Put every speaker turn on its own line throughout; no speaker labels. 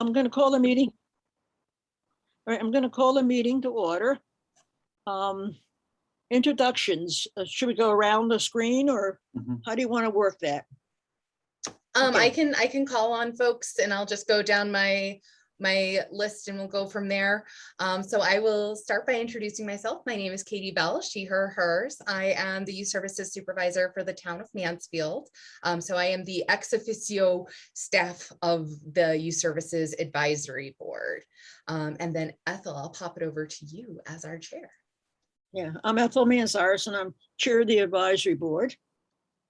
I'm going to call the meeting. All right, I'm going to call the meeting to order. Introductions. Should we go around the screen, or how do you want to work that? Okay.
I can call on folks, and I'll just go down my list and we'll go from there. So I will start by introducing myself. My name is Katie Bell, she, her, hers. I am the Youth Services Supervisor for the town of Mansfield. So I am the ex officio staff of the Youth Services Advisory Board. And then Ethel, I'll pop it over to you as our chair.
Yeah, I'm Ethel Manzares, and I'm chair of the advisory board.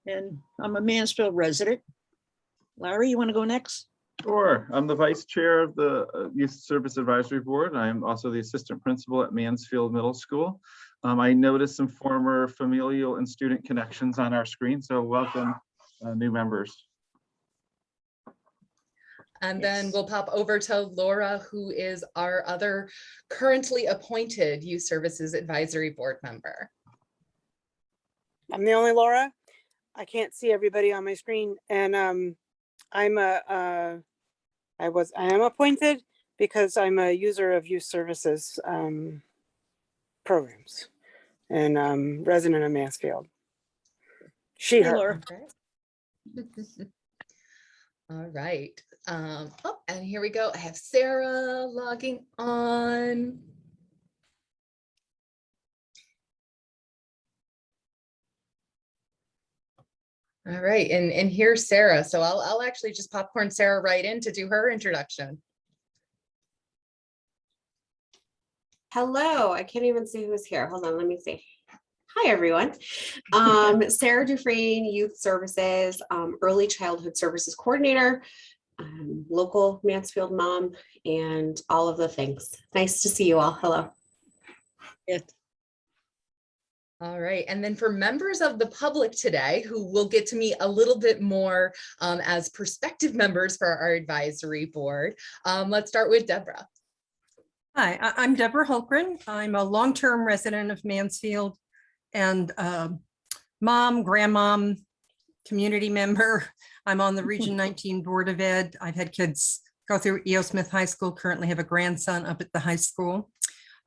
And I'm a Mansfield resident. Larry, you want to go next?
Sure. I'm the vice chair of the Youth Service Advisory Board. I'm also the assistant principal at Mansfield Middle School. I noticed some former familial and student connections on our screen, so welcome new members.
And then we'll pop over to Laura, who is our other currently appointed Youth Services Advisory Board member.
I'm the only Laura. I can't see everybody on my screen, and I am appointed because I'm a user of youth services programs, and resident of Mansfield. She, her.
All right. Oh, and here we go. I have Sarah logging on. All right, and here's Sarah. So I'll actually just popcorn Sarah right in to do her introduction.
Hello, I can't even see who's here. Hold on, let me see. Hi, everyone. Sarah Dufresne, Youth Services, Early Childhood Services Coordinator, local Mansfield mom, and all of the things. Nice to see you all. Hello.
Yes.
All right, and then for members of the public today, who will get to meet a little bit more as prospective members for our advisory board, let's start with Deborah.
Hi, I'm Deborah Holgren. I'm a long-term resident of Mansfield and mom, grandmom, community member. I'm on the Region 19 Board of Ed. I've had kids go through E.O. Smith High School, currently have a grandson up at the high school.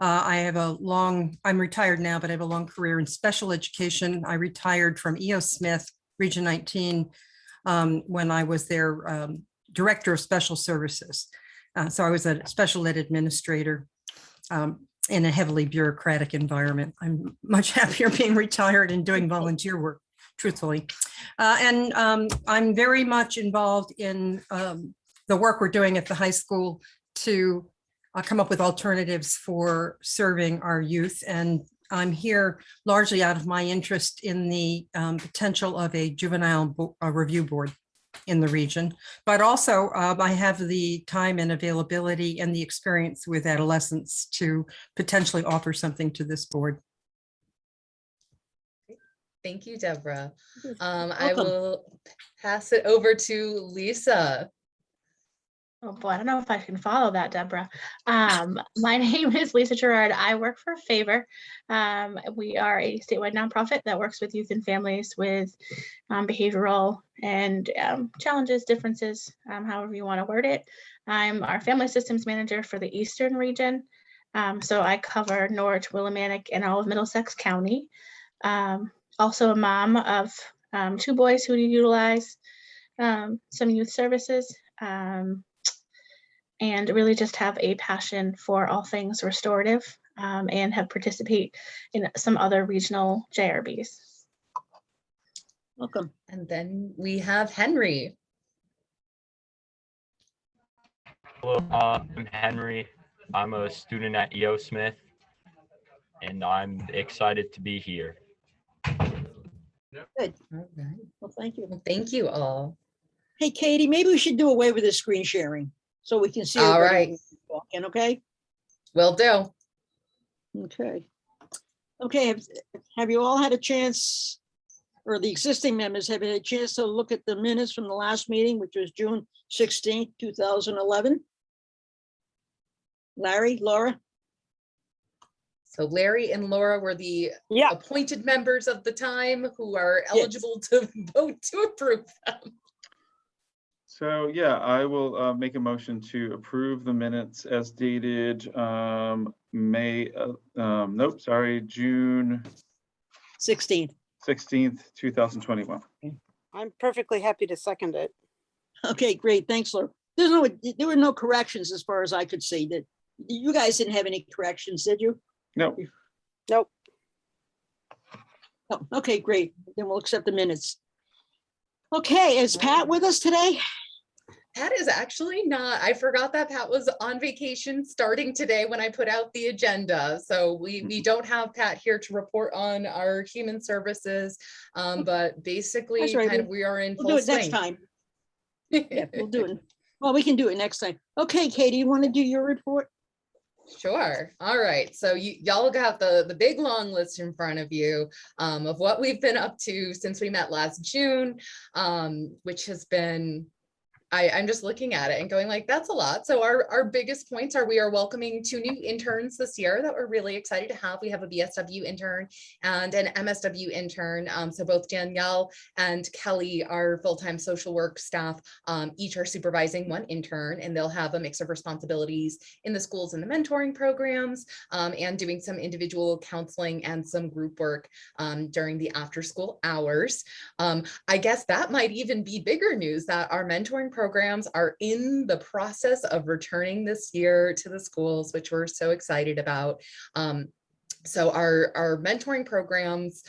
I'm retired now, but I have a long career in special education. I retired from E.O. Smith, Region 19, when I was their director of special services. So I was a special ed administrator in a heavily bureaucratic environment. I'm much happier being retired and doing volunteer work, truthfully. And I'm very much involved in the work we're doing at the high school to come up with alternatives for serving our youth. And I'm here largely out of my interest in the potential of a juvenile review board in the region, but also I have the time and availability and the experience with adolescents to potentially offer something to this board.
Thank you, Deborah. I will pass it over to Lisa.
Oh boy, I don't know if I can follow that, Deborah. My name is Lisa Gerard. I work for Favor. We are a statewide nonprofit that works with youth and families with behavioral and challenges, differences, however you want to word it. I'm our family systems manager for the Eastern region. So I cover Norwich, Willimantic, and all of Middlesex County. Also a mom of 2 boys who utilize some youth services. And really just have a passion for all things restorative and have participated in some other regional JRBs.
Welcome.
And then we have Henry.
Hello, I'm Henry. I'm a student at E.O. Smith, and I'm excited to be here.
Good.
All right.
Well, thank you.
Well, thank you all.
Hey, Katie, maybe we should do away with the screen sharing so we can see.
All
everybody
right.
when we're talking, okay?
Will do.
Okay. Okay, have you all had a chance, or the existing members have had a chance to look at the minutes from the last meeting, which was June 16th, 2011? Larry, Laura?
So Larry and Laura were the appointed members of the time who are eligible to vote to approve them.
So yeah, I will make a motion to approve the minutes as dated June
16th.
16th, 2021.
I'm perfectly happy to second it.
Okay, great. Thanks, Laura. There were no corrections as far as I could see. That you guys didn't have any corrections, did you?
No,
Nope.
Oh, okay, great. Then we'll accept the minutes. Okay, is Pat with us today?
Pat is actually not. I forgot that Pat was on vacation starting today when I put out the agenda. So we don't have Pat here to report on our human services. But basically
That's right.
kind of we are in
We'll do
full
it next
swing.
time. Yeah, we'll do it. Well, we can do it next time. Okay, Katie, you want to do your report?
Sure. All right. So y'all got the big long list in front of you of what we've been up to since we met last June, which has been, I'm just looking at it and going like, that's a lot. So our biggest points are we are welcoming 2 new interns this year that we're really excited to have. We have a BSW intern and an MSW intern. So both Danielle and Kelly, our full-time social work staff, each are supervising 1 intern, and they'll have a mix of responsibilities in the schools and the mentoring programs, and doing some individual counseling and some group work during the after school hours. I guess that might even be bigger news that our mentoring programs are in the process of returning this year to the schools, which we're so excited about. So our mentoring programs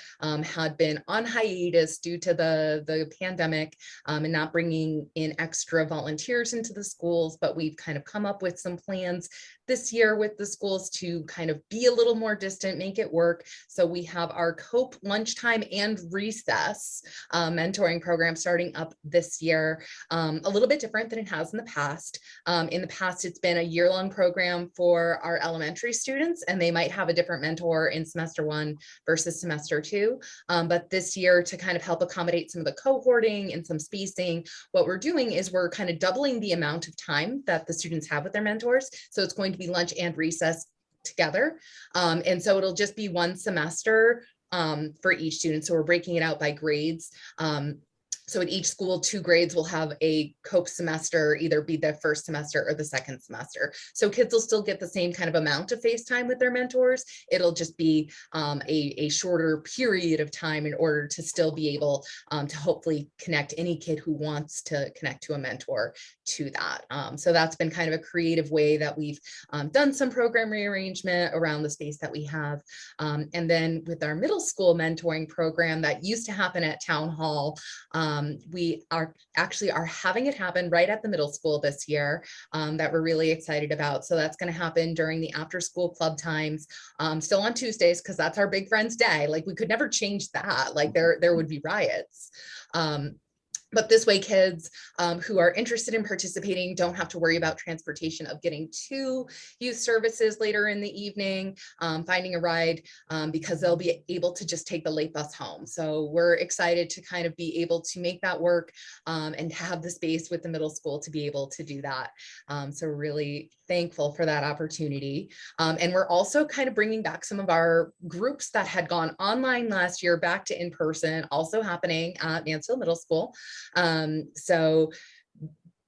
had been on hiatus due to the pandemic and not bringing in extra volunteers into the schools, but we've kind of come up with some plans this year with the schools to kind of be a little more distant, make it work. So we have our COPE lunchtime and recess mentoring program starting up this year, a little bit different than it has in the past. In the past, it's been a year-long program for our elementary students, and they might have a different mentor in semester 1 versus semester 2. But this year, to kind of help accommodate some of the cohorting and some spacing, what we're doing is we're kind of doubling the amount of time that the students have with their mentors. So it's going to be lunch and recess together. And so it'll just be 1 semester for each student. So we're breaking it out by grades. So at each school, 2 grades will have a COPE semester, either be the first semester or the second semester. So kids will still get the same kind of amount of face time with their mentors. It'll just be a shorter period of time in order to still be able to hopefully connect any kid who wants to connect to a mentor to that. So that's been kind of a creative way that we've done some program rearrangement around the space that we have. And then with our middle school mentoring program that used to happen at Town Hall, we are having it happen right at the middle school this year, that we're really excited about. So that's going to happen during the after school club times, still on Tuesdays, because that's our big friends day. Like we could never change that. Like there would be riots. But this way, kids who are interested in participating don't have to worry about transportation of getting to youth services later in the evening, finding a ride, because they'll be able to just take the late bus home. So we're excited to kind of be able to make that work and have the space with the middle school to be able to do that. So we're really thankful for that opportunity. And we're also kind of bringing back some of our groups that had gone online last year back to in person, also happening at Mansfield Middle School. So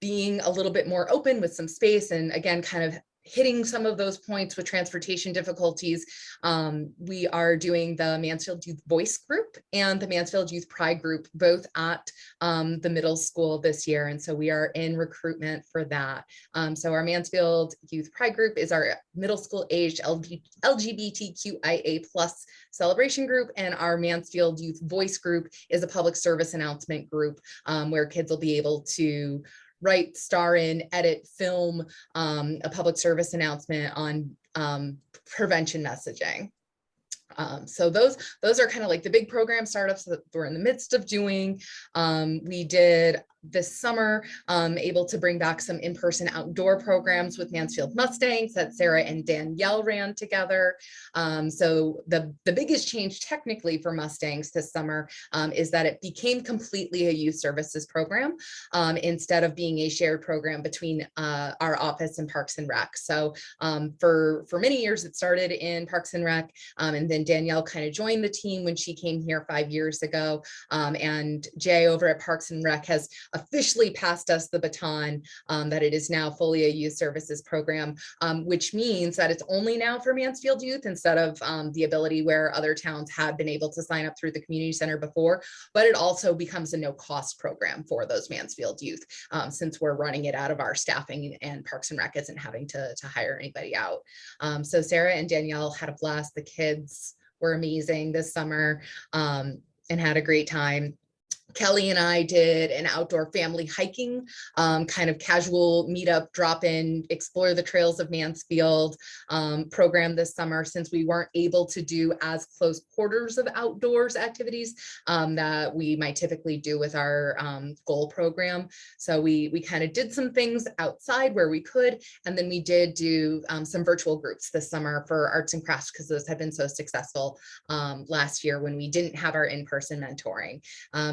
being a little bit more open with some space, and again, kind of hitting some of those points with transportation difficulties, we are doing the Mansfield Youth Voice Group and the Mansfield Youth Pride Group, both at the middle school this year. And so we are in recruitment for that. So our Mansfield Youth Pride Group is our middle school aged LGBTQIA+ celebration group. And our Mansfield Youth Voice Group is a public service announcement group where kids will be able to write, star in, edit, film a public service announcement on prevention messaging. So those are kind of like the big program startups that we're in the midst of doing. We did this summer, able to bring back some in-person outdoor programs with Mansfield Mustangs that Sarah and Danielle ran together. So the biggest change technically for Mustangs this summer is that it became completely a youth services program instead of being a shared program between our office and Parks and Rec. So for many years, it started in Parks and Rec, and then Danielle kind of joined the team when she came here 5 years ago. And Jay over at Parks and Rec has officially passed us the baton that it is now fully a youth services program, which means that it's only now for Mansfield youth instead of the ability where other towns had been able to sign up through the community center before, but it also becomes a no cost program for those Mansfield youth since we're running it out of our staffing and Parks and Rec isn't having to hire anybody out. So Sarah and Danielle had a blast. The kids were amazing this summer and had a great time. Kelly and I did an outdoor family hiking, kind of casual meetup, drop in, explore the trails of Mansfield program this summer, since we weren't able to do as close quarters of outdoors activities that we might typically do with our goal program. So we kind of did some things outside where we could, and then we did do some virtual groups this summer for arts and crafts because those have been so successful last year when we didn't have our in-person mentoring.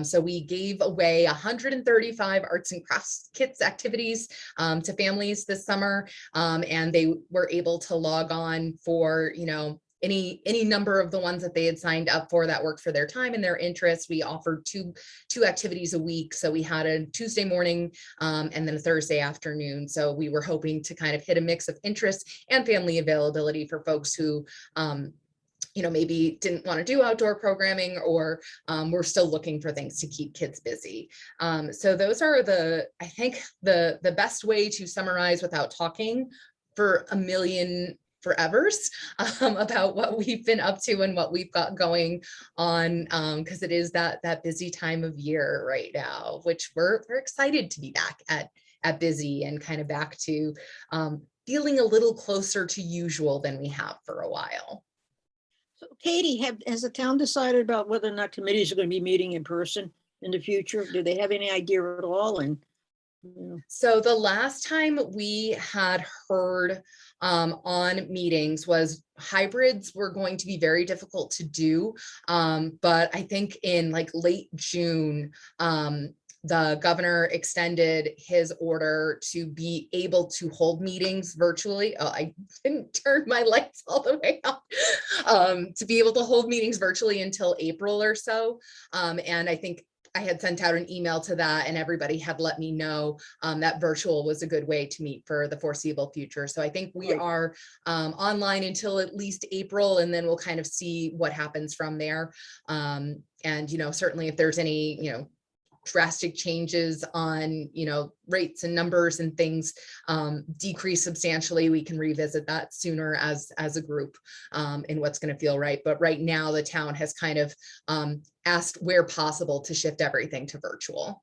So we gave away 135 arts and crafts kits activities to families this summer, and they were able to log on for, you know, any number of the ones that they had signed up for that worked for their time and their interests. We offered two activities a week. So we had a Tuesday morning and then a Thursday afternoon. So we were hoping to kind of hit a mix of interest and family availability for folks who you know, maybe didn't want to do outdoor programming or we're still looking for things to keep kids busy. So those are I think the best way to summarize without talking for a million forevers about what we've been up to and what we've got going on, because it is that busy time of year right now, which we're excited to be back at busy and kind of back to feeling a little closer to usual than we have for a while.
So Katie, has the town decided about whether or not committees are going to be meeting in person in the future? Do they have any idea at all? And
so the last time we had heard on meetings was hybrids were going to be very difficult to do. But I think in like late June, the governor extended his order to be able to hold meetings virtually. Oh, I didn't turn my lights all the way up. To be able to hold meetings virtually until April or so. And I think I had sent out an email to that and everybody had let me know that virtual was a good way to meet for the foreseeable future. So I think we are online until at least April, and then we'll kind of see what happens from there. And, you know, certainly if there's any, you know, drastic changes on, you know, rates and numbers and things decrease substantially, we can revisit that sooner as a group in what's going to feel right. But right now the town has kind of asked where possible to shift everything to virtual.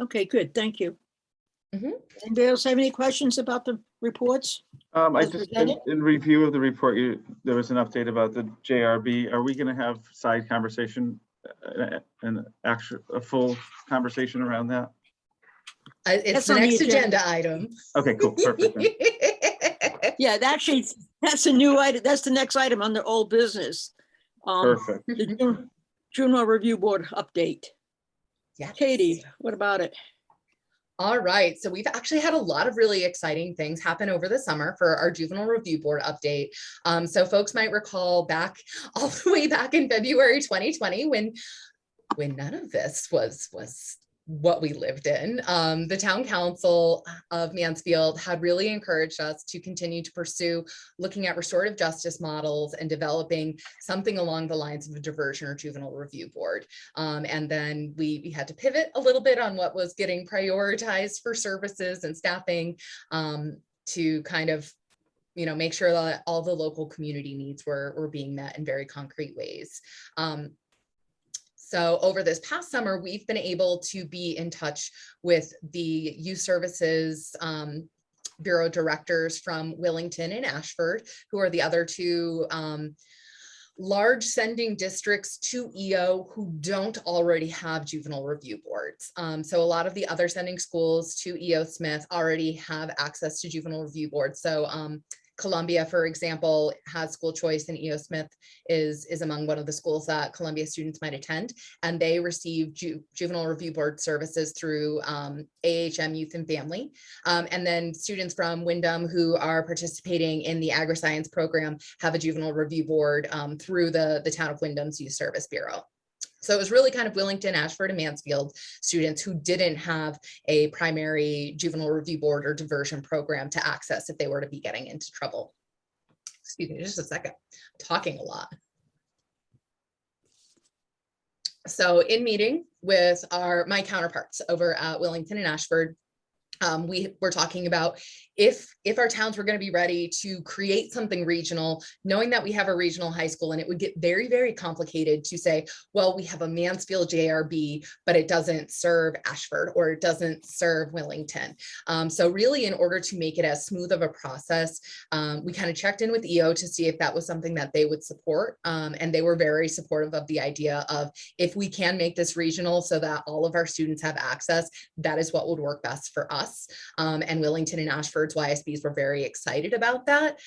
okay, good. Thank you.
Mhm.
Anybody else have any questions about the reports?
I
As
just,
presented?
in review of the report, there was an update about the JRB. Are we going to have side conversation and actually a full conversation around that?
It's
That's
the
on the
next
agenda.
agenda item.
Okay, cool, perfect. then.
Yeah, actually, that's a new item. That's the next item on the old business.
Perfect.
The Juneau Review Board update.
Yes.
Katie, what about it?
All right, so we've actually had a lot of really exciting things happen over the summer for our Juvenile Review Board update. So folks might recall back all the way back in February 2020 when none of this was what we lived in. The town council of Mansfield had really encouraged us to continue to pursue looking at restorative justice models and developing something along the lines of a diversion or juvenile review board. And then we had to pivot a little bit on what was getting prioritized for services and staffing to kind of, you know, make sure that all the local community needs were being met in very concrete ways. So over this past summer, we've been able to be in touch with the youth services bureau directors from Willington and Ashford, who are the other two large sending districts to EO who don't already have juvenile review boards. So a lot of the other sending schools to EO Smith already have access to juvenile review boards. So Columbia, for example, has school choice, and EO Smith is among one of the schools that Columbia students might attend, and they receive juvenile review board services through AHM Youth and Family. And then students from Wyndham who are participating in the agri-science program have a juvenile review board through the town of Wyndham's Youth Service Bureau. So it was really kind of Willington, Ashford, and Mansfield students who didn't have a primary juvenile review board or diversion program to access if they were to be getting into trouble. Excuse me, just a second. I'm talking a lot. So in meeting with my counterparts over at Willington and Ashford, we were talking about if our towns were going to be ready to create something regional, knowing that we have a regional high school, and it would get very, very complicated to say, well, we have a Mansfield JRB, but it doesn't serve Ashford or it doesn't serve Willington. So really, in order to make it as smooth of a process, we kind of checked in with EO to see if that was something that they would support. And they were very supportive of the idea of, if we can make this regional so that all of our students have access, that is what would work best for us. And Willington and Ashford's YSBs were very excited about that.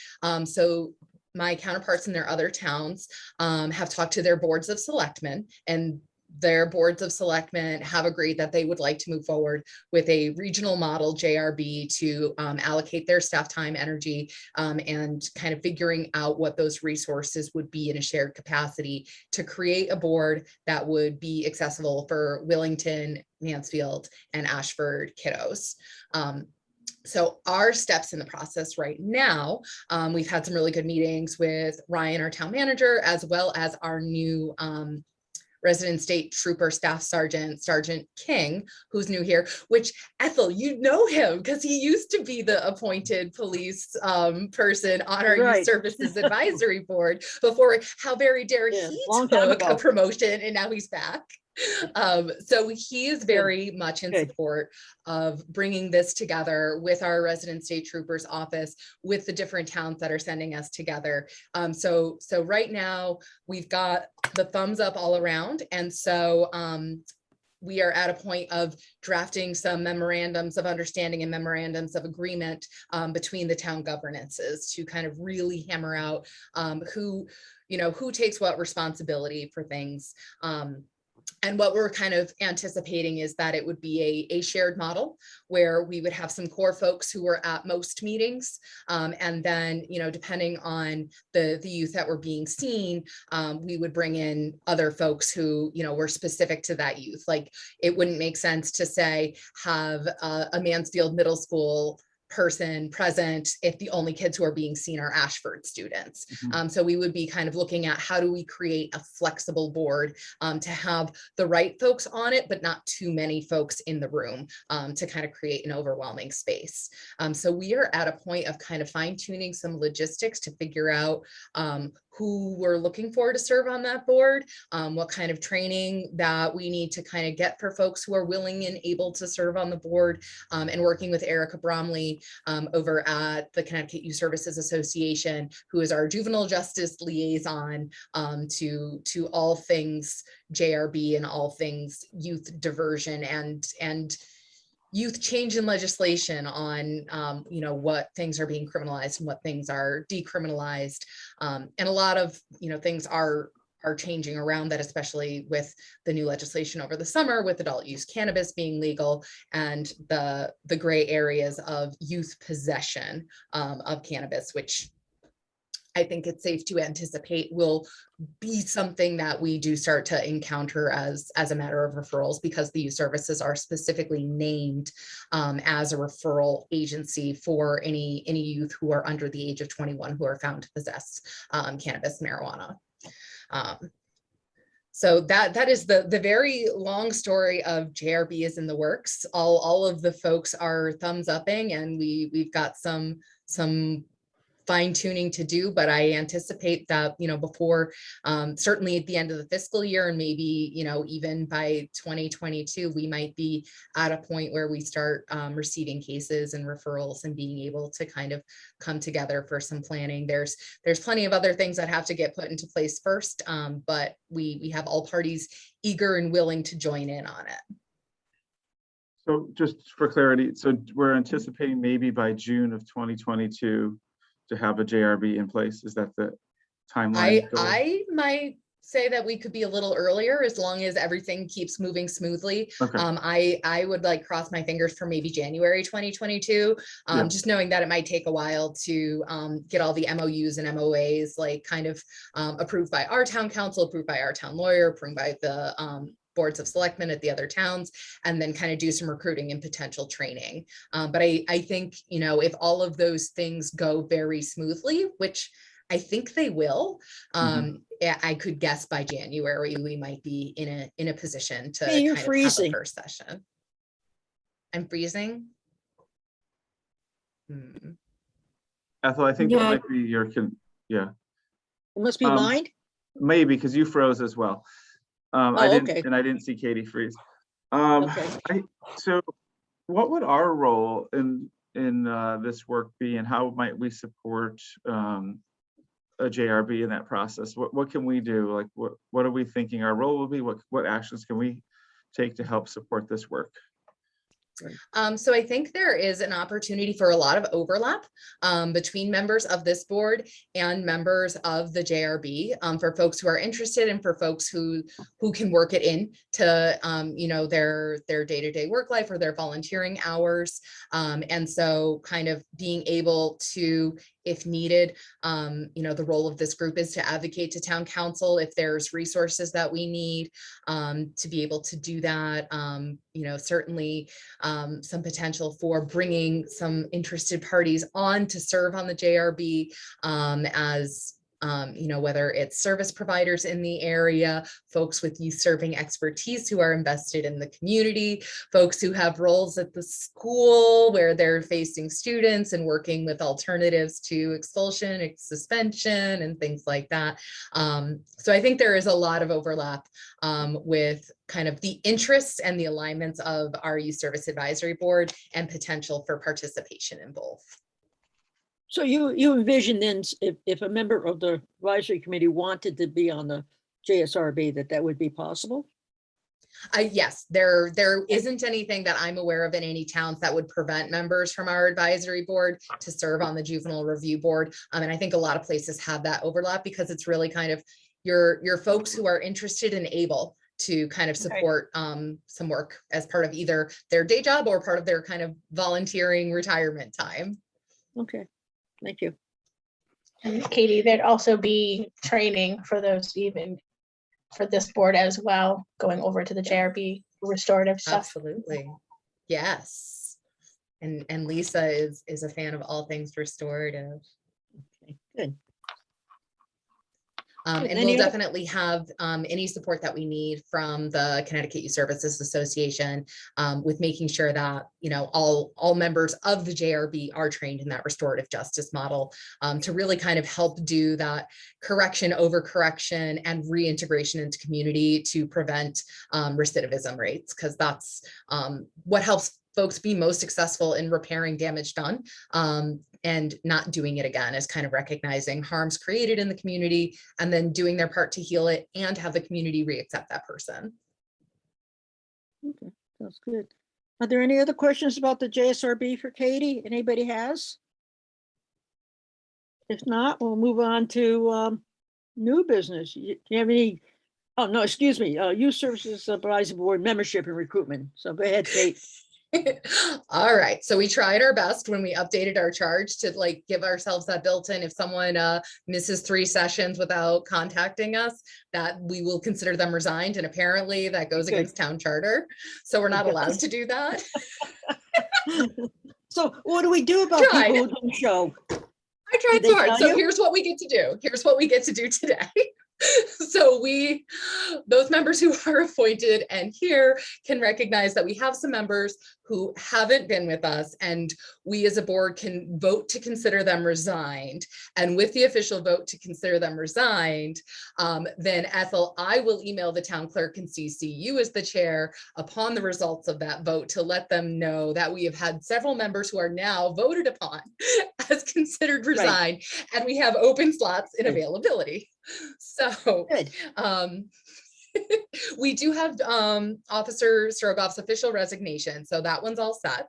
So my counterparts in their other towns have talked to their boards of selectmen, and their boards of selectmen have agreed that they would like to move forward with a regional model JRB to allocate their staff time, energy, and kind of figuring out what those resources would be in a shared capacity to create a board that would be accessible for Willington, Mansfield, and Ashford kiddos. So our steps in the process right now, we've had some really good meetings with Ryan, our town manager, as well as our new resident state trooper staff sergeant, Sergeant King, who's new here, which Ethel, you know him because he used to be the appointed police person on our
Right.
Youth Services Advisory Board before, how very dare
Yeah,
he
long time
took a
ago.
promotion and now he's back. So he is very much in
Good.
support of bringing this together with our resident state troopers office, with the different towns that are sending us together. So right now we've got the thumbs up all around. And so we are at a point of drafting some memorandums of understanding and memorandums of agreement between the town governances to kind of really hammer out who takes what responsibility for things. And what we're kind of anticipating is that it would be a shared model where we would have some core folks who were at most meetings. And then, depending on the youth that were being seen, we would bring in other folks who, were specific to that youth. Like, it wouldn't make sense to say, have a Mansfield Middle School person present if the only kids who are being seen are Ashford students. So we would be kind of looking at, how do we create a flexible board to have the right folks on it, but not too many folks in the room to kind of create an overwhelming space. So we are at a point of kind of fine tuning some logistics to figure out who we're looking for to serve on that board, what kind of training that we need to kind of get for folks who are willing and able to serve on the board, and working with Erica Bromley over at the Connecticut Youth Services Association, who is our juvenile justice liaison to all things JRB and all things youth diversion and youth change in legislation on, what things are being criminalized and what things are decriminalized. And a lot of, things are changing around that, especially with the new legislation over the summer with adult use cannabis being legal and the gray areas of youth possession of cannabis, which I think it's safe to anticipate will be something that we do start to encounter as a matter of referrals, because the youth services are specifically named as a referral agency for any youth who are under the age of 21 who are found to possess cannabis, marijuana. So that is the very long story of JRB is in the works. All of the folks are thumbs upping, and we've got some fine tuning to do, but I anticipate that, before certainly at the end of the fiscal year, and maybe, even by 2022, we might be at a point where we start receiving cases and referrals and being able to kind of come together for some planning. There's plenty of other things that have to get put into place first, but we have all parties eager and willing to join in on it.
So just for clarity, so we're anticipating maybe by June of 2022 to have a JRB in place. Is that the timeline?
I might say that we could be a little earlier as long as everything keeps moving smoothly.
Okay.
I would like cross my fingers for maybe January 2022,
Yeah.
just knowing that it might take a while to get all the MOUs and MOAs like kind of approved by our town council, approved by our town lawyer, approved by the boards of selectmen at the other towns, and then kind of do some recruiting and potential training. But I think, you know, if all of those things go very smoothly, which I think they will, yeah, I could guess by January, we might be in a position to
Hey, you're
kind of have a
freezing.
first session. I'm freezing.
Ethel, I think it
Yeah.
might be your, yeah,
It must be
Um,
mine.
maybe because you froze as well. I
Oh,
didn't,
okay.
and I didn't see Katie freeze.
Okay.
So what would our role in this work be, and how might we support a JRB in that process? What can we do? Like, what are we thinking our role will be? What actions can we take to help support this work?
So I think there is an opportunity for a lot of overlap between members of this board and members of the JRB, for folks who are interested and for folks who can work it in to you know, their day-to-day work life or their volunteering hours. And so kind of being able to, if needed, you know, the role of this group is to advocate to town council if there's resources that we need to be able to do that. You know, certainly some potential for bringing some interested parties on to serve on the JRB as you know, whether it's service providers in the area, folks with youth serving expertise who are invested in the community, folks who have roles at the school where they're facing students and working with alternatives to expulsion, suspension, and things like that. So I think there is a lot of overlap with kind of the interests and the alignments of our Youth Service Advisory Board and potential for participation in both.
So you envision then if a member of the advisory committee wanted to be on the JSRB, that would be possible?
Yes, there isn't anything that I'm aware of in any towns that would prevent members from our advisory board to serve on the juvenile review board. And I think a lot of places have that overlap because it's really kind of your folks who are interested and able to kind of support some work as part of either their day job or part of their kind of volunteering retirement time.
Okay, thank you.
And Katie, there'd also be training for those even for this board as well, going over to the JRB restorative stuff.
Absolutely. Yes. And Lisa is a fan of all things restorative.
Okay, good.
And
Any
we'll
other-
definitely have any support that we need from the Connecticut Youth Services Association with making sure that, you know, all members of the JRB are trained in that restorative justice model to really kind of help do that correction, overcorrection, and reintegration into community to prevent recidivism rates, because that's what helps folks be most successful in repairing damage done and not doing it again, is kind of recognizing harms created in the community and then doing their part to heal it and have the community re-accept that person.
Okay, that's good. Are there any other questions about the JSRB for Katie? Anybody has? If not, we'll move on to new business. Do you have any? Oh, no, excuse me, Youth Services Advisory Board membership and recruitment. So go ahead, Kate.
All right, so we tried our best when we updated our charge to like give ourselves that built-in, if someone misses 3 sessions without contacting us, that we will consider them resigned, and apparently that goes
Good.
against town charter, so we're not
Okay.
allowed to do that.
So what do we do about
Tried.
people who don't show?
I tried
Did they
so hard.
tell
So
you?
here's what we get to do. Here's what we get to do today. So those members who are appointed and here can recognize that we have some members who haven't been with us, and we as a board can vote to consider them resigned. And with the official vote to consider them resigned, then Ethel, I will email the town clerk and CC you as the chair upon the results of that vote to let them know that we have had several members who are now voted upon as considered resigned, and we have open slots in availability. So
Good.
we do have Officer Strogoff's official resignation, so that one's all set.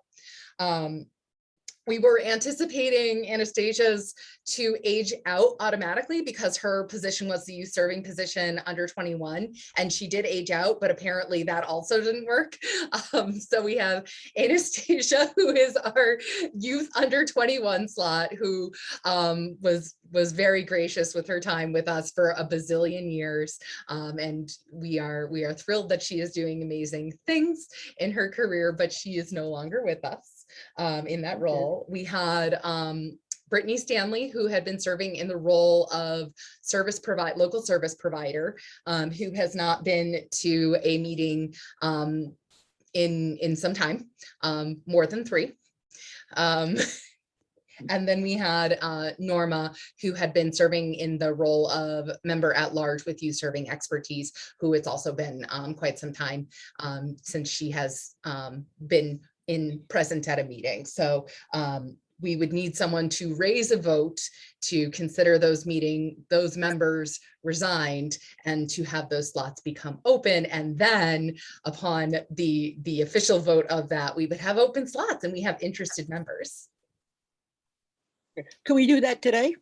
we were anticipating Anastasia's to age out automatically because her position was the youth serving position under 21, and she did age out, but apparently that also didn't work. So we have Anastasia, who is our youth under 21 slot, who was very gracious with her time with us for a bazillion years. And we are thrilled that she is doing amazing things in her career, but she is no longer with us in that role. We had Brittany Stanley, who had been serving in the role of local service provider, who has not been to a meeting in some time, more than 3. And then we had Norma, who had been serving in the role of member at large with youth serving expertise, who it's also been quite some time since she has been present at a meeting. So we would need someone to raise a vote to consider those members resigned and to have those slots become open. And then upon the official vote of that, we would have open slots and we have interested members.
Can we do that today?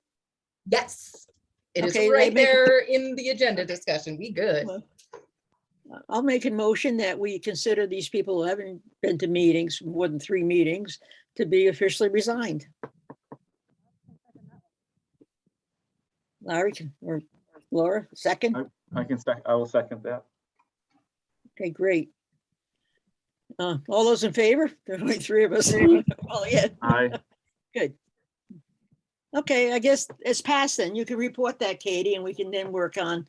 Yes, it is
Okay,
right
make-
there in the agenda discussion. We good.
Well, I'll make a motion that we consider these people who haven't been to meetings, more than 3 meetings, to be officially resigned. Larry or Laura, second?
I will second that.
Okay, great. All those in favor? There's only 3 of us. Oh, yeah,
Aye.
good. Okay, I guess it's passed then. You can report that, Katie, and we can then work on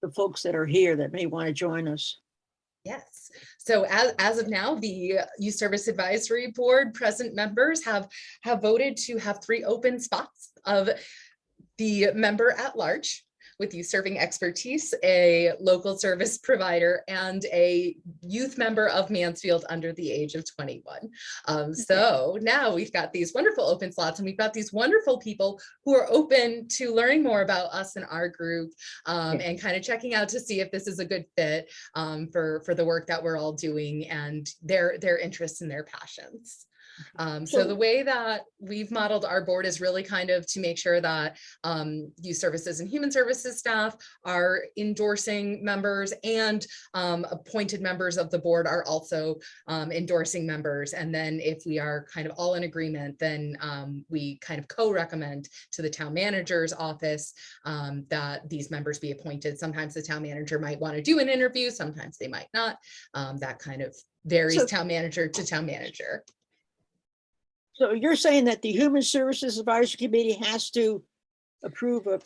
the folks that are here that may want to join us.
Yes. So as of now, the Youth Service Advisory Board present members have voted to have 3 open spots of the member at large with youth serving expertise, a local service provider, and a youth member of Mansfield under the age of 21. So now we've got these wonderful open slots, and we've got these wonderful people who are open to learning more about us and our group, and kind of checking out to see if this is a good fit for the work that we're all doing and their interests and their passions. So the way that we've modeled our board is really kind of to make sure that youth services and human services staff are endorsing members, and appointed members of the board are also endorsing members. And then if we are kind of all in agreement, then we kind of co-recommend to the town manager's office that these members be appointed. Sometimes the town manager might want to do an interview, sometimes they might not. That kind of varies
So-
town manager to town manager.
So you're saying that the Human Services Advisory Committee has to approve of,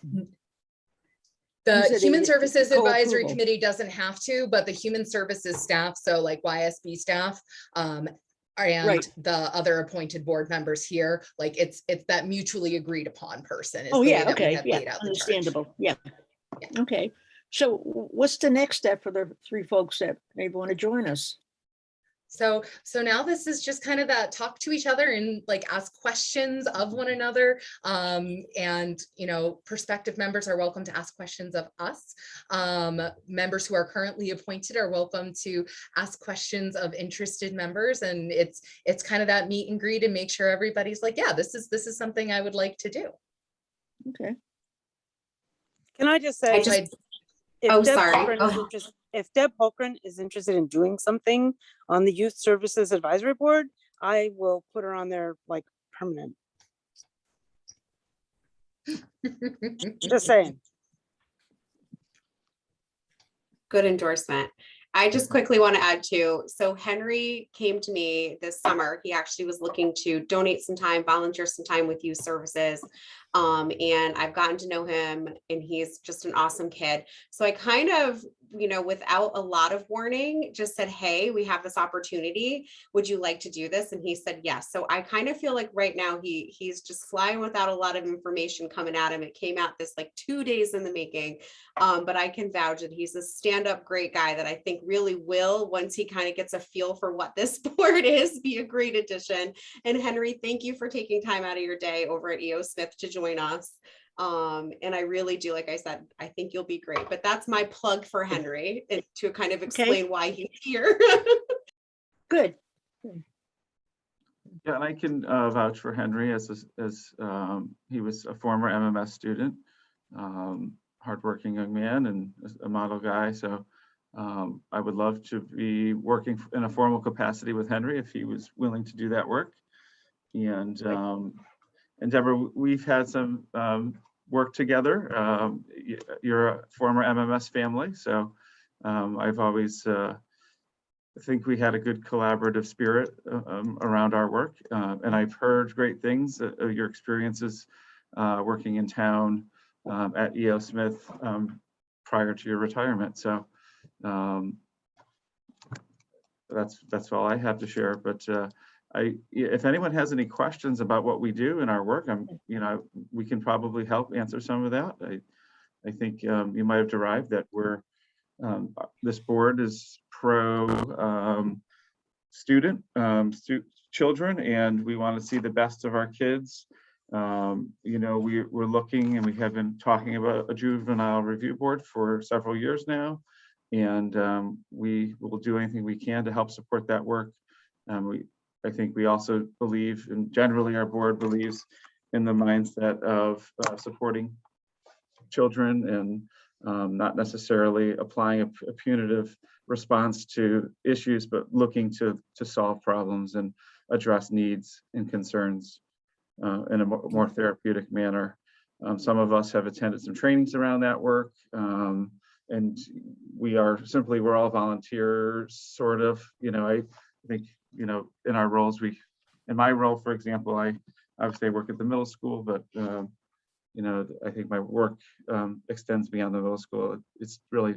The
said
Human
they-
Services Advisory
co-approval.
Committee doesn't have to, but the Human Services staff, so like YSB staff, and
Right.
the other appointed board members here, like it's that mutually agreed upon person. is
oh,
the way
yeah,
that we
okay,
have
yeah,
laid out the charge.
understandable, yeah.
Yeah.
Okay, so what's the next step for the 3 folks that may want to join us?
So now this is just kind of that talk to each other and like ask questions of one another. And, prospective members are welcome to ask questions of us. Members who are currently appointed are welcome to ask questions of interested members. And it's kind of that meet and greet and make sure everybody's like, yeah, this is something I would like to do.
Okay,
Can I just say? If
Oh,
Deb
sorry.
Holgren
Go
is
ahead.
if Deb Holgren is interested in doing something on the Youth Services Advisory Board, I will put her on there like permanent. Just saying.
Good endorsement. I just quickly want to add too. So Henry came to me this summer. He actually was looking to donate some time, volunteer some time with youth services. And I've gotten to know him, and he's just an awesome kid. So I kind of, without a lot of warning, just said, hey, we have this opportunity. Would you like to do this? And he said, yes. So I kind of feel like right now he's just flying without a lot of information coming at him. It came out this like 2 days in the making. But I can vouch that he's a stand-up great guy that I think really will, once he kind of gets a feel for what this board is, be a great addition. And Henry, thank you for taking time out of your day over at EO Smith to join us. And I really do, like I said, I think you'll be great. But that's my plug for Henry, to kind of explain why he's here.
good.
Yeah, and I can vouch for Henry as he was a former MMS student, hardworking young man and a model guy. So I would love to be working in a formal capacity with Henry if he was willing to do that work. And Deborah, we've had some work together. You're a former MMS family, so I've always think we had a good collaborative spirit around our work. And I've heard great things of your experiences working in town at E.O. Smith prior to your retirement. So that's all I have to share. But if anyone has any questions about what we do in our work, we can probably help answer some of that. I think you might have derived that this board is pro children, and we want to see the best of our kids. We're looking, and we have been talking about a juvenile review board for several years now, and we will do anything we can to help support that work. I think we also believe, and generally our board believes, in the mindset of supporting children and not necessarily applying a punitive response to issues, but looking to solve problems and address needs and concerns in a more therapeutic manner. Some of us have attended some trainings around that work, and we're all volunteers, sort of. I think in our roles, in my role, for example, I obviously work at the middle school, but I think my work extends beyond the middle school. It's really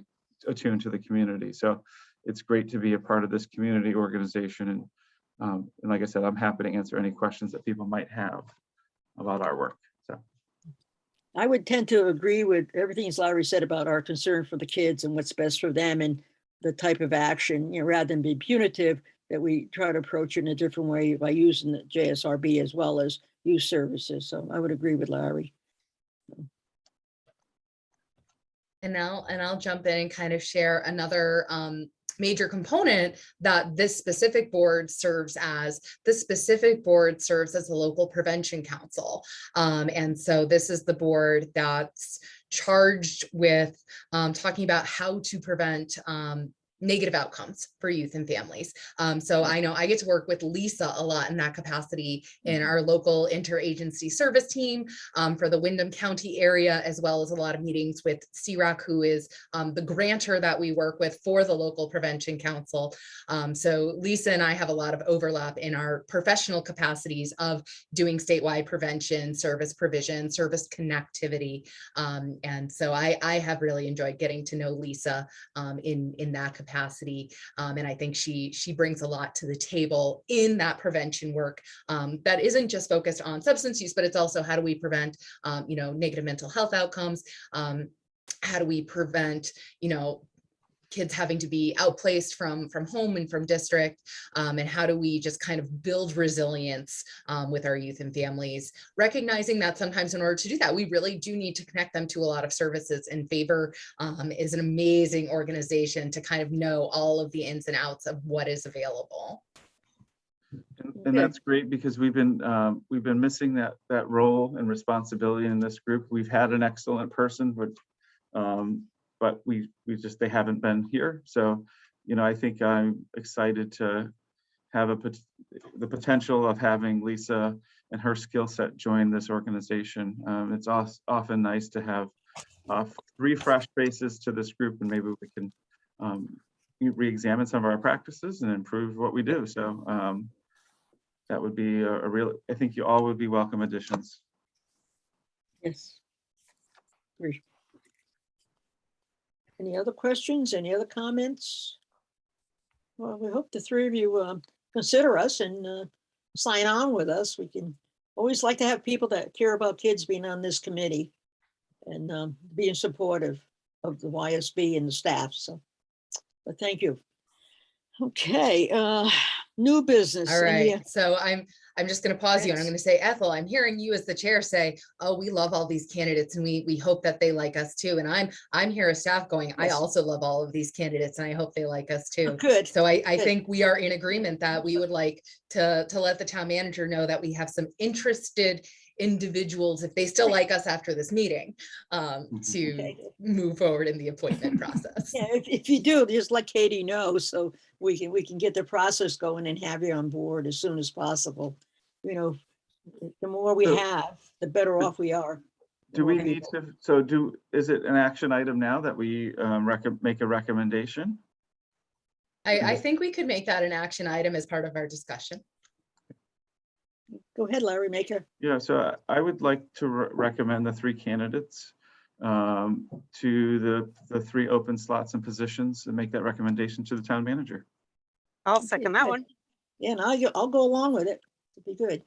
attuned to the community. So it's great to be a part of this community organization. And like I said, I'm happy to answer any questions that people might have about our work. So
I would tend to agree with everything Larry said about our concern for the kids and what's best for them and the type of action, rather than be punitive, that we try to approach it in a different way by using the JSRB as well as youth services. So I would agree with Larry.
And I'll jump in and kind of share another major component that this specific board serves as. This specific board serves as a local prevention council. And so this is the board that's charged with talking about how to prevent negative outcomes for youth and families. So I know I get to work with Lisa a lot in that capacity in our local interagency service team for the Windham County area, as well as a lot of meetings with CRAC, who is the grantor that we work with for the local prevention council. So Lisa and I have a lot of overlap in our professional capacities of doing statewide prevention, service provision, service connectivity. And so I have really enjoyed getting to know Lisa in that capacity. And I think she brings a lot to the table in that prevention work that isn't just focused on substance use, but it's also how do we prevent, negative mental health outcomes? How do we prevent, kids having to be outplaced from home and from district, and how do we just kind of build resilience with our youth and families, recognizing that sometimes in order to do that, we really do need to connect them to a lot of services. And Favor is an amazing organization to kind of know all of the ins and outs of what is available.
And that's great, because we've been missing that role and responsibility in this group. We've had an excellent person, but they haven't been here. So, I think I'm excited to have the potential of having Lisa and her skill set join this organization. It's often nice to have 3 fresh faces to this group, and maybe we can re-examine some of our practices and improve what we do. So that would be I think you all would be welcome additions.
Yes. Agree. Any other questions? Any other comments? Well, we hope the 3 of you consider us and sign on with us. We can always like to have people that care about kids being on this committee and being supportive of the YSB and the staff. So, but thank you. Okay, new business.
All right. So I'm just going to pause you and I'm
Yes.
going to say, Ethel, I'm hearing you as the chair say, oh, we love all these candidates and we hope that they like us too. And I'm here as staff going, I
Yes.
also love all of these candidates and I hope they like us too.
Good.
So I
Good.
think we are in agreement that we would like to let the town manager know that we have some interested individuals, if they still like us after this meeting, to
Okay.
move forward in the appointment process.
Yeah, if you do, just let Katie know so we can get the process going and have you on board as soon as possible. You know, the more we
So-
have, the better off we are.
Do we
More
need
people.
to, so is it an action item now that we make a recommendation?
I think we could make that an action item as part of our discussion.
Go ahead, Larry, make a,
Yeah, so I would like to recommend the 3 candidates to the 3 open slots and positions and make that recommendation to the town manager.
I'll second that
good.
one.
yeah, and I'll go along with it. It'd be good.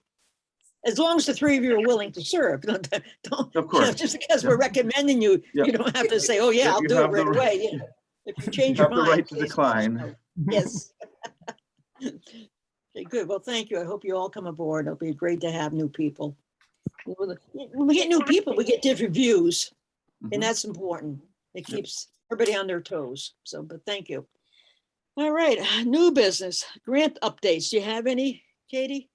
As long as the 3 of you are willing to serve. Don't,
Of
you know,
course.
just because
Yeah.
we're recommending you,
Yeah.
you don't have to say, oh, yeah,
Yeah,
I'll
you
do it
have the
right
right-
away. Yeah. If you change
You
your
have the
mind.
right to
please let us
decline.
know. Yes. Okay, good. Well, thank you. I hope you all come aboard. It'll be great to have new people. When we get new people, we get different views,
Mhm.
and that's important. It
Yep.
keeps everybody on their toes. So, but thank you. All right, new business, grant updates. Do you have any, Katie?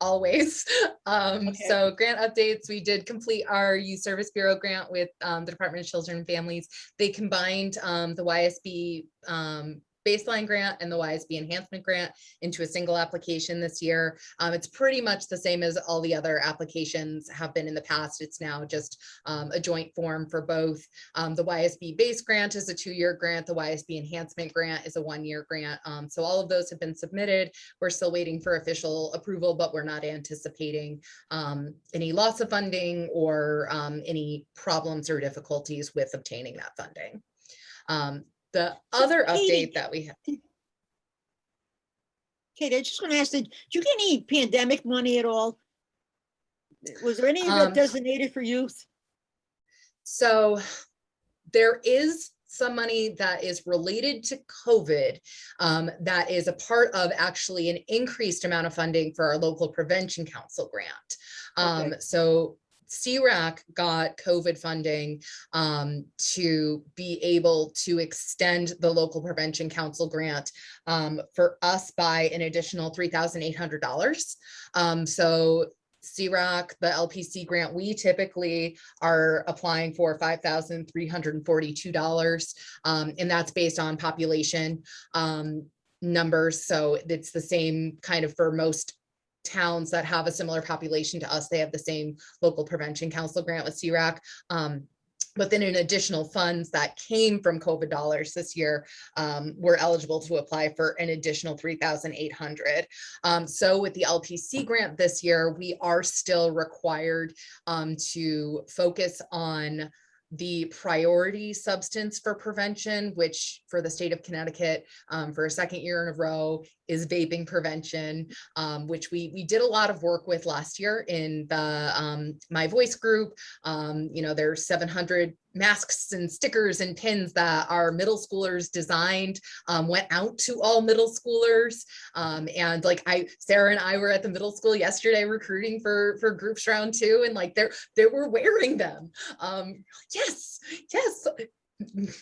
Always.
Okay.
So grant updates, we did complete our Youth Service Bureau grant with the Department of Children and Families. They combined the YSB baseline grant and the YSB enhancement grant into a single application this year. It's pretty much the same as all the other applications have been in the past. It's now just a joint form for both. The YSB base grant is a 2-year grant. The YSB enhancement grant is a 1-year grant. So all of those have been submitted. We're still waiting for official approval, but we're not anticipating any loss of funding or any problems or difficulties with obtaining that funding. The other
Katie-
update that we have.
Katie, I just want to ask, did you get any pandemic money at all? Was there any of that
Um,
designated for youth?
So there is some money that is related to COVID that is a part of actually an increased amount of funding for our local prevention council grant.
Okay.
So CRAC got COVID funding to be able to extend the local prevention council grant for us by an additional $3,800. So CRAC, the LPC grant, we typically are applying for $5,342. And that's based on population numbers. So it's the same kind of for most towns that have a similar population to us. They have the same local prevention council grant with CRAC. But then in additional funds that came from COVID dollars this year, we're eligible to apply for an additional $3,800. So with the LPC grant this year, we are still required to focus on the priority substance for prevention, which for the state of Connecticut, for a 2nd year in a row, is vaping prevention, which we did a lot of work with last year in the My Voice group. You know, there's 700 masks and stickers and pins that our middle schoolers designed, went out to all middle schoolers. And like Sarah and I were at the middle school yesterday recruiting for groups round 2, and like they were wearing them. Yes.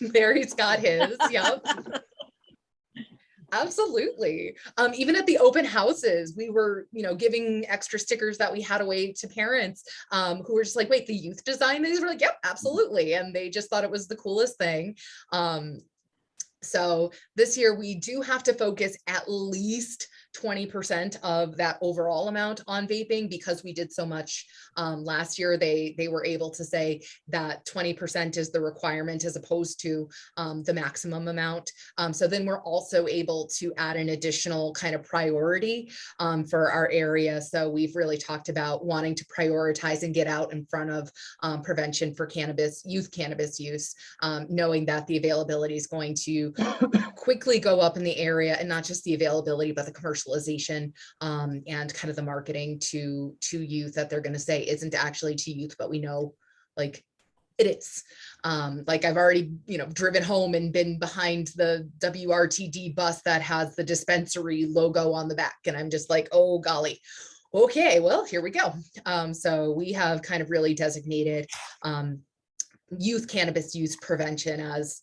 Mary's got his. Yep. Absolutely. Even at the open houses, we were, you know, giving extra stickers that we had away to parents who were just like, wait, the youth design these? We're like, yep, absolutely. And they just thought it was the coolest thing. So this year we do have to focus at least 20% of that overall amount on vaping because we did so much last year. They were able to say that 20% is the requirement as opposed to the maximum amount. So then we're also able to add an additional kind of priority for our area. So we've really talked about wanting to prioritize and get out in front of prevention for youth cannabis use, knowing that the availability is going to quickly go up in the area, and not just the availability, but the commercialization and kind of the marketing to youth that they're going to say isn't actually to youth, but we know like It is. Like I've already, driven home and been behind the WRTD bus that has the dispensary logo on the back. And I'm just like, oh golly, okay, well, here we go. So we have kind of really designated youth cannabis use prevention as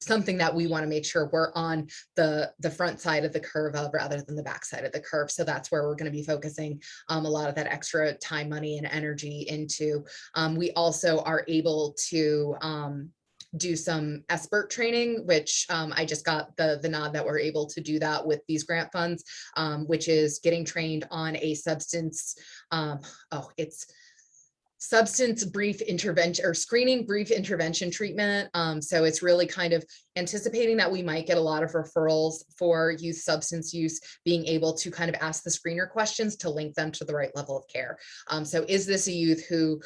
something that we want to make sure we're on the front side of the curve of rather than the back side of the curve. So that's where we're going to be focusing a lot of that extra time, money, and energy into. We also are able to do some expert training, which I just got the nod that we're able to do that with these grant funds, which is getting trained on a substance, it's substance brief intervention or screening brief intervention treatment. So it's really kind of anticipating that we might get a lot of referrals for youth substance use, being able to kind of ask the screener questions to link them to the right level of care. So is this a youth who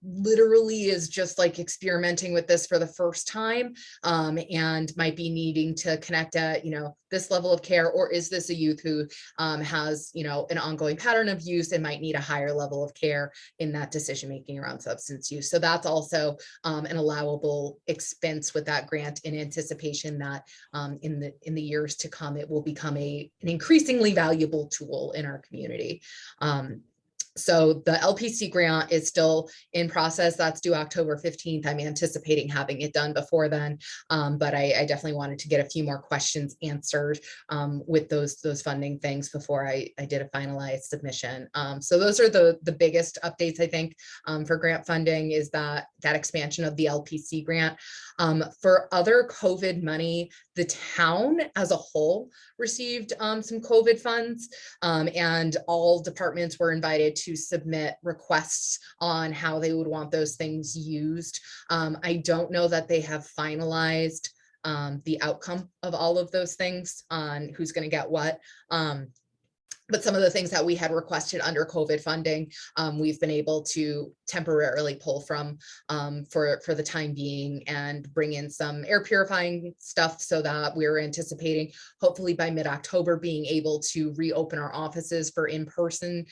literally is just like experimenting with this for the first time and might be needing to connect at, this level of care, or is this a youth who has, an ongoing pattern of use and might need a higher level of care in that decision-making around substance use? So that's also an allowable expense with that grant in anticipation that in the years to come, it will become an increasingly valuable tool in our community. So the LPC grant is still in process. That's due October 15th. I'm anticipating having it done before then, but I definitely wanted to get a few more questions answered with those funding things before I did a finalized submission. So those are the biggest updates, I think, for grant funding, is that expansion of the LPC grant. For other COVID money, the town as a whole received some COVID funds, and all departments were invited to submit requests on how they would want those things used. I don't know that they have finalized the outcome of all of those things on who's going to get what. But some of the things that we had requested under COVID funding, we've been able to temporarily pull from for the time being and bring in some air purifying stuff, so that we're anticipating hopefully by mid-October being able to reopen our offices for in-person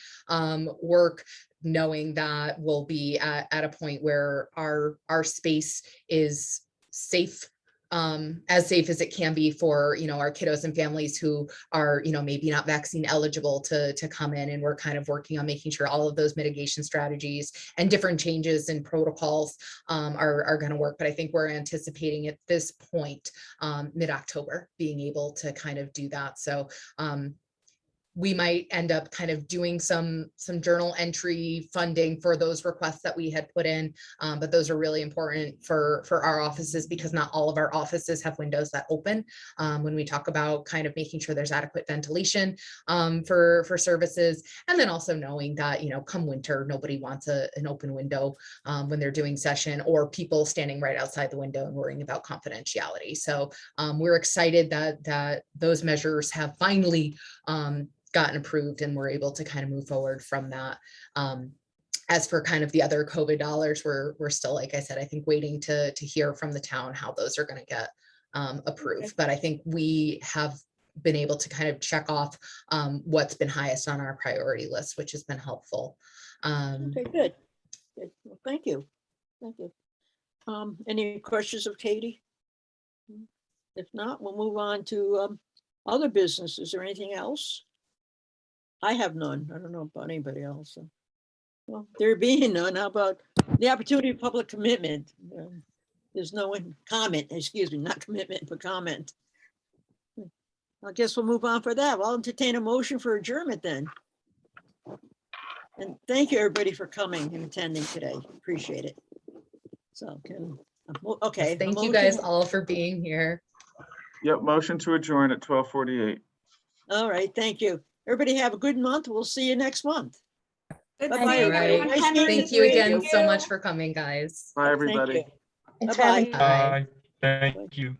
work, knowing that we'll be at a point where our space is safe, as safe as it can be for, our kiddos and families who are, maybe not vaccine eligible to come in. And we're kind of working on making sure all of those mitigation strategies and different changes in protocols are going to work. But I think we're anticipating at this point, mid-October, being able to kind of do that. So we might end up kind of doing some journal entry funding for those requests that we had put in. But those are really important for our offices, because not all of our offices have windows that open. When we talk about kind of making sure there's adequate ventilation for services, and then also knowing that, come winter, nobody wants an open window when they're doing session, or people standing right outside the window and worrying about confidentiality. So we're excited that those measures have finally gotten approved, and we're able to kind of move forward from that. As for kind of the other COVID dollars, we're still, like I said, I think waiting to hear from the town how those are going to get approved.
Okay.
But I think we have been able to kind of check off what's been highest on our priority list, which has been helpful.
Okay, good. Good. Well, thank you. Thank you. Any questions of Katie? If not, we'll move on to other business. Is there anything else? I have none. I don't know about anybody else. So. Well, there being none, how about the opportunity of public commitment? There's no one comment, excuse me, not commitment, but comment. I guess we'll move on for that. I'll entertain a motion for adjournment then. And thank you, everybody, for coming and attending today. Appreciate it. So, okay.
Thank you guys all for being here.
Yep, motion to adjourn at 12:48.
All right, thank you. Everybody have a good month. We'll see you next month.
Good
Bye-bye,
seeing
everybody.
everyone.
Nice
Henry.
Thank you again so much for coming, guys.
Bye,
Thank
everybody.
you.
Thanks for having
Bye-bye.
me.
Bye.
Bye. Thank you.